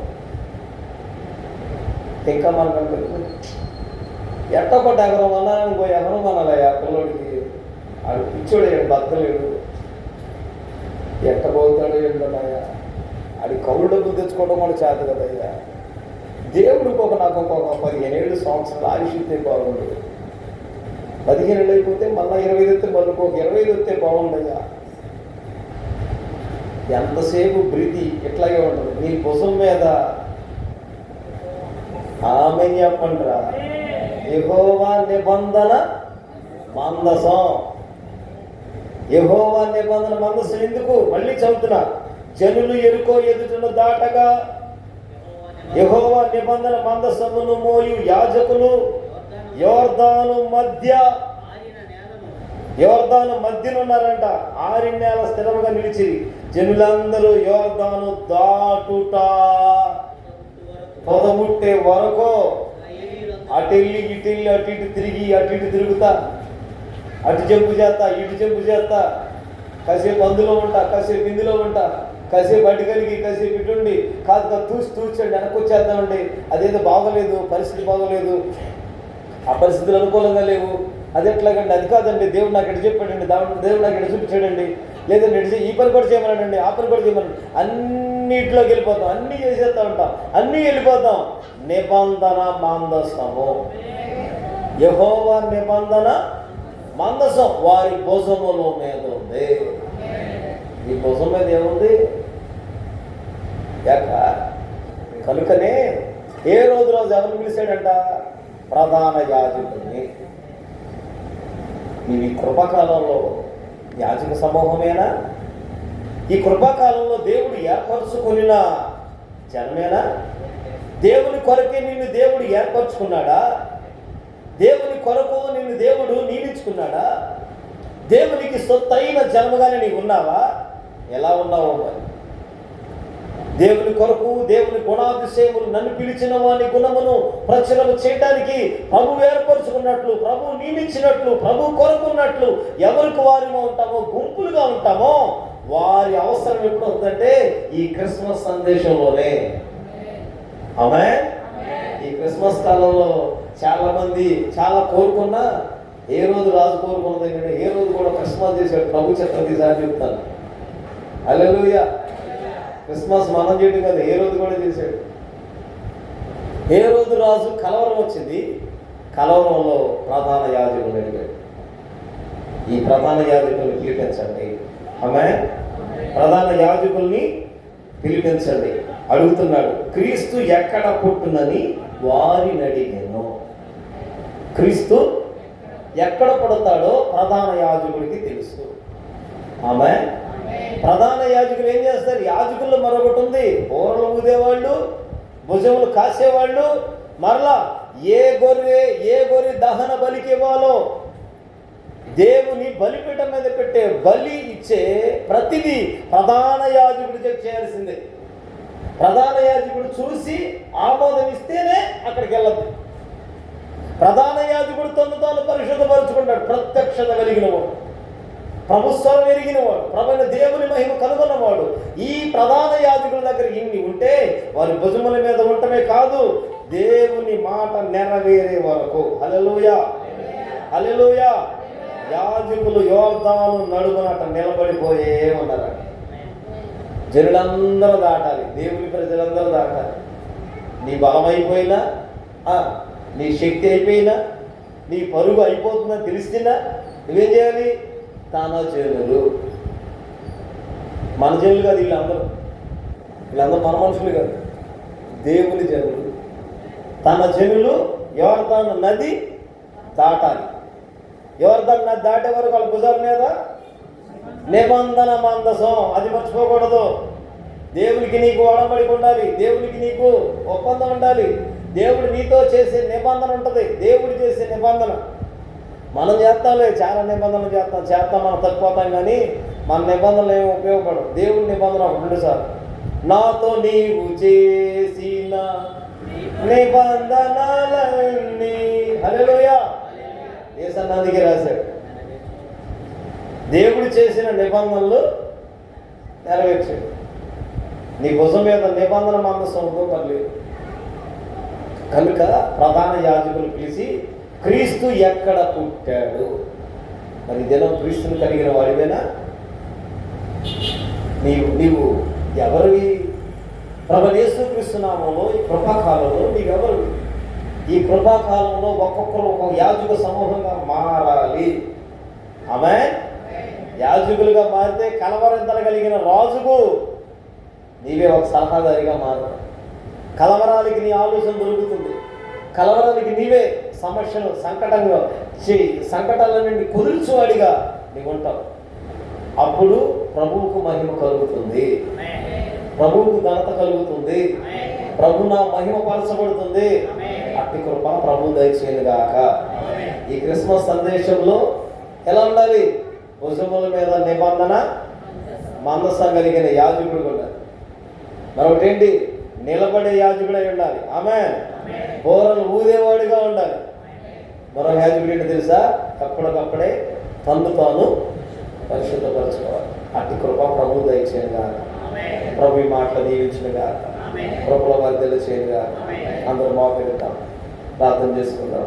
ఇంకా మనకు ఎట్టొకటి ఎకరం అన్నారనుకో, ఎకరం అనాలయ్యా పిల్లోడికి. ఆడు పిచ్చోడు, బతకలేడు, ఎట్టబోతాడు ఏంటన్నాయా. ఆడి కౌలు డబ్బులు తెచ్చుకోవడం కూడా చేత కదయ్యా. దేవుడికి నాకు ఒక 15 సంవత్సరాలు ఆయుష్ ఇస్తే బాగుండు. 15 అయిపోతే మళ్ళీ 25 వస్తే మళ్ళీ 25 వస్తే బాగుండయ్యా. ఎంతసేపు బ్రీతి ఇట్లాగే ఉంటుంది. నీ భుజం మీద ఆమేన్ చెప్పండి రా. యెహోవా నిబంధన మందసం. యెహోవా నిబంధన మందసం ఎందుకు? మళ్ళీ చదువుతున్నా. జనులు ఎరుకో ఎదుటను దాటగా యెహోవా నిబంధన మందసమును మోయు యాజకులు యోర్దాను మధ్యనున్నారంట. ఆరిన నేల స్థిరముగా నిలిచిరి. జనులందరూ యోర్దాను దాటుట పొదముట్టే వరకు అటెళ్ళి ఇటెళ్ళి అటు ఇటు తిరిగి అటు ఇటు తిరుగుతా, అటు జంపు చేస్తా, ఇటు జంపు చేస్తా, కాసేపు అందులో ఉంటా, కాసేపు ఇందులో ఉంటా, కాసేపు అటు కలిగి కాసేపు ఇటుండి, కాదు తూచండి వెనక్కి వచ్చేద్దామండి. అదేదో బాగోలేదు, పరిస్థితి బాగోలేదు, ఆ పరిస్థితులు అనుకూలంగా లేవు, అది ఎట్లాగండి, అది కాదండి, దేవుడు నాకు ఎటు చెప్పాడండి, దేవుడు నాకు ఎటు చూపించాడండి, లేదండి ఈ పని కూడా చేయమన్నాడండి, ఆ పని కూడా చేయమన్నాడు. అన్నింటిలోకి వెళ్ళిపోతాం, అన్నీ చేసేస్తూ ఉంటాం, అన్నీ వెళ్ళిపోతాం. నిబంధన మందసము, యెహోవా నిబంధన మందసం వారి భుజముల మీద ఉంది. ఈ భుజం మీద ఏముంది? కనుకనే ఏ రోజు ఎవరిని పిలిచాడంట? ప్రధాన యాజకుడిని. ఇవి కృపాకాలంలో యాజక సమూహమేనా? ఈ కృపాకాలంలో దేవుడు ఏర్పరచుకున్న జనమేనా? దేవుని కొరకే నిన్ను దేవుడు ఏర్పరచుకున్నాడా? దేవుని కొరకు నిన్ను దేవుడు నియమించుకున్నాడా? దేవునికి సొత్తైన జన్మగానే నీవు ఉన్నావా? ఎలా ఉన్నావో మరి. దేవుని కొరకు దేవుని గుణాతిశయములు నన్ను పిలిచిన వాని గుణమును ప్రచురము చేయడానికి ప్రభు ఏర్పరచుకున్నట్లు, ప్రభు నియమించినట్లు, ప్రభు కొరకున్నట్లు ఎవరికి వారిలో ఉంటామో, గుంపులుగా ఉంటామో వారి అవసరం ఎప్పుడు వస్తుందంటే ఈ క్రిస్మస్ సందేశంలోనే. ఆమేన్. ఈ క్రిస్మస్ కాలంలో చాలా మంది చాలా కోరుకున్నా ఏ రోజు రాజు కోరుకున్నది ఏంటంటే ఏ రోజు కూడా క్రిస్మస్ చేశాడు ప్రభు చిత్రం తీసారి చెప్తాను. హల్లెలూయా. క్రిస్మస్ మనం చేయడం కదా, ఏ రోజు కూడా చేశాడు. ఏ రోజు రాజు కలవరం వచ్చింది, కలవరంలో ప్రధాన యాజకులు అడిగాడు, ఈ ప్రధాన యాజకుల్ని పిలిపించండి. ఆమేన్. ప్రధాన యాజకుల్ని పిలిపించండి అడుగుతున్నాడు. క్రీస్తు ఎక్కడ పుట్టునని వారిని అడిగాను. క్రీస్తు ఎక్కడ పుడతాడో ప్రధాన యాజకుడికి తెలుసు. ఆమేన్. ప్రధాన యాజకులు ఏం చేస్తారు? యాజకుల్లో మరొకటి ఉంది, బోరలు ఊదేవాళ్ళు, భుజములు కాసేవాళ్ళు. మరలా ఏ గొర్రె దహన బలికి ఇవ్వాలో, దేవుని బలిపీఠం మీద పెట్టే బలి ఇచ్చే ప్రతిదీ ప్రధాన యాజకుడు చేయాల్సిందే. ప్రధాన యాజకుడు చూసి ఆమోదం ఇస్తేనే అక్కడికి వెళ్ళద్దు. ప్రధాన యాజకుడు తాను పరిశుద్ధపరుచుకుంటాడు. ప్రత్యక్షత కలిగిన వాడు, ప్రభుస్వరం ఎరిగిన వాడు, ప్రభువైన దేవుని మహిమ కనుగొన్నవాడు. ఈ ప్రధాన యాజకుల దగ్గర ఇన్ని ఉంటే వారి భుజముల మీద ఉండటమే కాదు, దేవుని మాట నెరవేరే వరకు. హల్లెలూయా, హల్లెలూయా. యాజకులు యోర్దాను నడుమునట నిలబడిపోయే ఉన్నారట. జనులందరూ దాటాలి, దేవుని ప్రజలందరూ దాటాలి. నీ బలం అయిపోయినా, నీ శక్తి అయిపోయినా, నీ పరుగు అయిపోతుందని తెలిసినా నువ్వేం చేయాలి? తన జనులు, మన జనులు కాదు వీళ్ళందరూ మన మనుషులు కాదు, దేవుని జనులు. తన జనులు యోర్దాను నది దాటాలి. యోర్దాను నది దాటే వరకు వాళ్ళ భుజాల మీద నిబంధన మందసం, అది మర్చిపోకూడదు. దేవునికి నీకు ఒడంబడి ఉండాలి, దేవునికి నీకు ఒప్పందం ఉండాలి, దేవుడు నీతో చేసే నిబంధన ఉంటుంది. దేవుడు చేసే నిబంధన మనం చేస్తాంలే, చాలా నిబంధనలు చేస్తాం మనం తగ్గిపోతాం, కానీ మన నిబంధనలు ఏమి ఉపయోగపడవు. దేవుడి నిబంధన ఒకటి సార్, నాతో నీవు చేసిన నిబంధనలన్నీ. హల్లెలూయా. యేసన్న అందుకే రాశాడు, దేవుడు చేసిన నిబంధనలు నెరవేర్చాడు. నీ భుజం మీద నిబంధన మందసం మళ్ళీ. కనుక ప్రధాన యాజకులు పిలిచి, క్రీస్తు ఎక్కడ పుట్టాడు? మరి దినం క్రీస్తుని కలిగిన వాడివేనా? నీవు ఎవరివి? ప్రభువైన యేసుక్రీస్తు నామములో ఈ కృపాకాలంలో నీవెవరివి? ఈ కృపాకాలంలో ఒక్కొక్కరు ఒక్కొక్క యాజక సమూహంగా మారాలి. ఆమేన్. యాజకులుగా మారితే కలవరింతలు కలిగిన రాజుకు నీవే ఒక సలహాదారిగా మారు. కలవరానికి నీ ఆలోచన దొరుకుతుంది. కలవరానికి నీవే సమస్యలు సంకటాల నుండి కుదుర్చువాడిగా నీవు ఉంటావు. అప్పుడు ప్రభువుకు మహిమ కలుగుతుంది, ప్రభువుకు ఘనత కలుగుతుంది, ప్రభు నా మహిమ పరచబడుతుంది. అట్టి కృప ప్రభు దయచేయను గాక. ఈ క్రిస్మస్ సందేశంలో ఎలా ఉండాలి? భుజముల మీద నిబంధన మందసం కలిగిన యాజకుడు ఉండాలి. మరొకటేంటి? నిలబడే యాజకుడై ఉండాలి. ఆమేన్. బోరలు ఊదేవాడిగా ఉండాలి. మరో యాజకుడు ఏంటి తెలుసా? అప్పటికప్పుడే తన్ను తాను పరిశుద్ధపరచుకోవాలి. అట్టి కృప ప్రభు దయచేయను గాక. ప్రభు ఈ మాటలు దీవించిన గాక. కృపల వారి తెలియచేయను గాక. అందరూ మోకరిద్దాం, ప్రార్థన చేసుకుందాం.